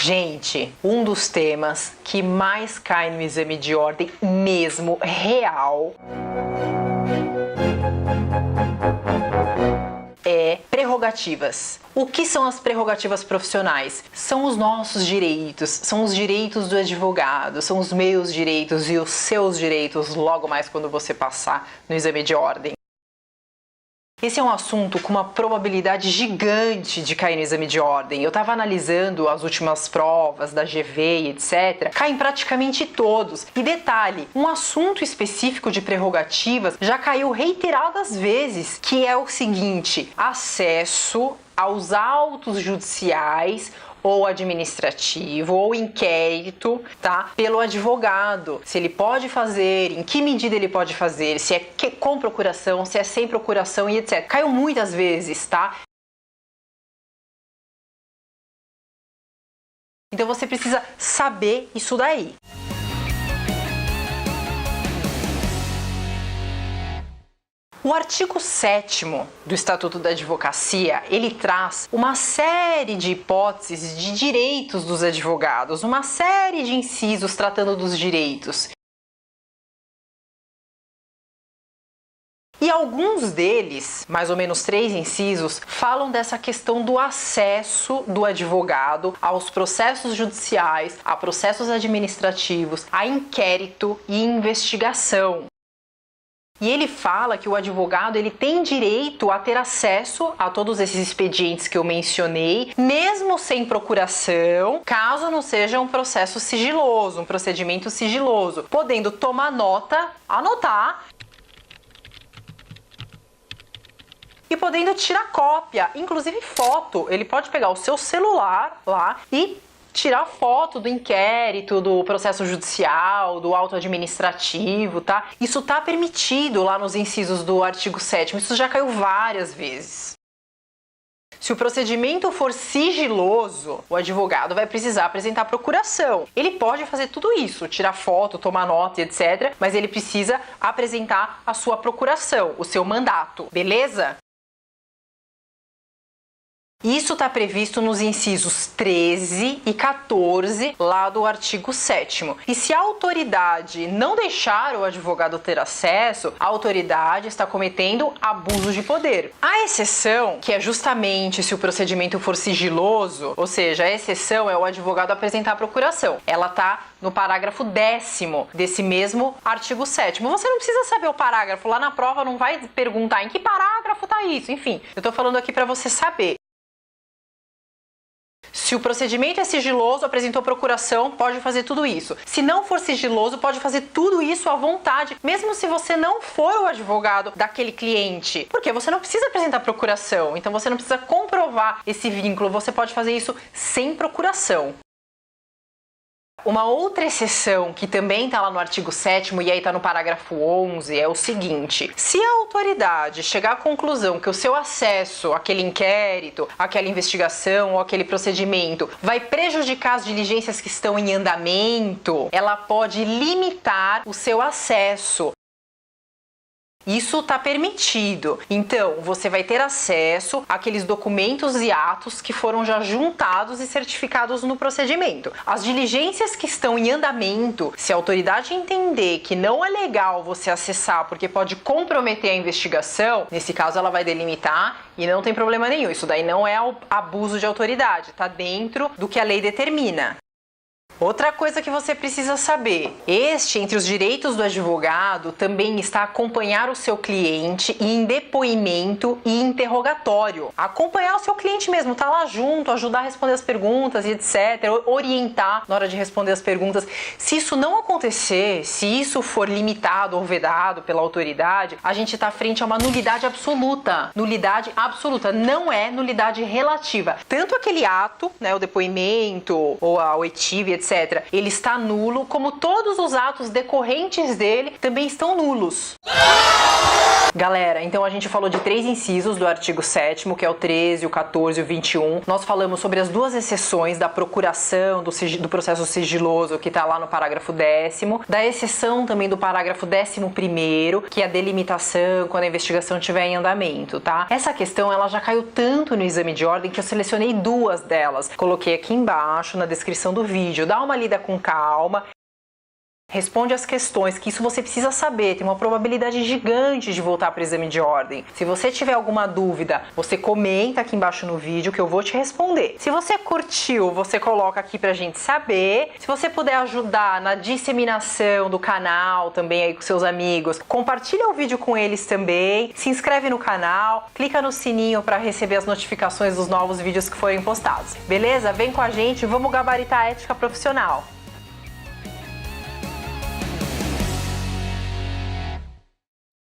Gente, um dos temas que mais cai no exame de ordem mesmo, real, é prerrogativas. O que são as prerrogativas profissionais? São os nossos direitos, são os direitos do advogado, são os meus direitos e os seus direitos logo mais quando você passar no exame de ordem. Esse é um assunto com uma probabilidade gigante de cair no exame de ordem. Eu estava analisando as últimas provas da GV e etc. Caem praticamente todos. E detalhe, um assunto específico de prerrogativas já caiu reiteradas vezes, que é o seguinte: acesso aos autos judiciais ou administrativo, ou inquérito, tá? Pelo advogado. Se ele pode fazer, em que medida ele pode fazer, se é com procuração, se é sem procuração e etc. Caiu muitas vezes, tá? Então você precisa saber isso daí. O artigo 7º do Estatuto da Advocacia, ele traz uma série de hipóteses de direitos dos advogados, uma série de incisos tratando dos direitos. E alguns deles, mais ou menos 3 incisos, falam dessa questão do acesso do advogado aos processos judiciais, a processos administrativos, a inquérito e investigação. E ele fala que o advogado ele tem direito a ter acesso a todos esses expedientes que eu mencionei, mesmo sem procuração, caso não seja um processo sigiloso, um procedimento sigiloso, podendo tomar nota, anotar e podendo tirar cópia, inclusive foto. Ele pode pegar o seu celular lá e tirar foto do inquérito, do processo judicial, do auto administrativo, tá? Isso tá permitido lá nos incisos do artigo 7º, isso já caiu várias vezes. Se o procedimento for sigiloso, o advogado vai precisar apresentar procuração. Ele pode fazer tudo isso, tirar foto, tomar nota, etc., mas ele precisa apresentar a sua procuração, o seu mandato, beleza? Isso está previsto nos incisos 13 e 14 lá do artigo 7º. E se a autoridade não deixar o advogado ter acesso, a autoridade está cometendo abuso de poder. A exceção, que é justamente se o procedimento for sigiloso, ou seja, a exceção é o advogado apresentar a procuração. Ela está no parágrafo 10º desse mesmo artigo 7º. Você não precisa saber o parágrafo, lá na prova não vai perguntar em que parágrafo está isso. Enfim, eu estou falando aqui para você saber. Se o procedimento é sigiloso, apresentou procuração, pode fazer tudo isso. Se não for sigiloso, pode fazer tudo isso à vontade, mesmo se você não for o advogado daquele cliente. Porque você não precisa apresentar procuração, então você não precisa comprovar esse vínculo, você pode fazer isso sem procuração. Uma outra exceção que também está lá no artigo 7º e aí está no parágrafo 11 é o seguinte: se a autoridade chegar à conclusão que o seu acesso àquele inquérito, àquela investigação ou àquele procedimento vai prejudicar as diligências que estão em andamento, ela pode limitar o seu acesso. Isso está permitido. Então, você vai ter acesso àqueles documentos e atos que foram já juntados e certificados no procedimento. As diligências que estão em andamento, se a autoridade entender que não é legal você acessar porque pode comprometer a investigação, nesse caso ela vai delimitar e não tem problema nenhum. Isso daí não é abuso de autoridade, está dentro do que a lei determina. Outra coisa que você precisa saber, entre os direitos do advogado, também está acompanhar o seu cliente em depoimento e interrogatório. Acompanhar o seu cliente mesmo, tá lá junto, ajudar a responder as perguntas e etc, orientar na hora de responder as perguntas. Se isso não acontecer, se isso for limitado ou vedado pela autoridade, a gente está frente a uma nulidade absoluta. Nulidade absoluta, não é nulidade relativa. Tanto aquele ato, né, o depoimento ou a oitiva, etc., etc., ele está nulo, como todos os atos decorrentes dele também estão nulos. Galera, então a gente falou de 3 incisos do artigo 7º, que é o 13, o 14 e o 21. Nós falamos sobre as 2 exceções da procuração do processo sigiloso, que está lá no parágrafo 10º, da exceção também do parágrafo 11º, que é a delimitação quando a investigação estiver em andamento, tá? Essa questão, ela já caiu tanto no exame de ordem que eu selecionei 2 delas. Coloquei aqui embaixo na descrição do vídeo. Dá uma lida com calma. Responde as questões, que isso você precisa saber, tem uma probabilidade gigante de voltar para o exame de ordem. Se você tiver alguma dúvida, você comenta aqui embaixo no vídeo que eu vou te responder. Se você curtiu, você coloca aqui pra gente saber. Se você puder ajudar na disseminação do canal também aí com seus amigos, compartilha o vídeo com eles também, se inscreve no canal, clica no sininho para receber as notificações dos novos vídeos que forem postados. Beleza? Vem com a gente, vamos gabaritar a ética profissional.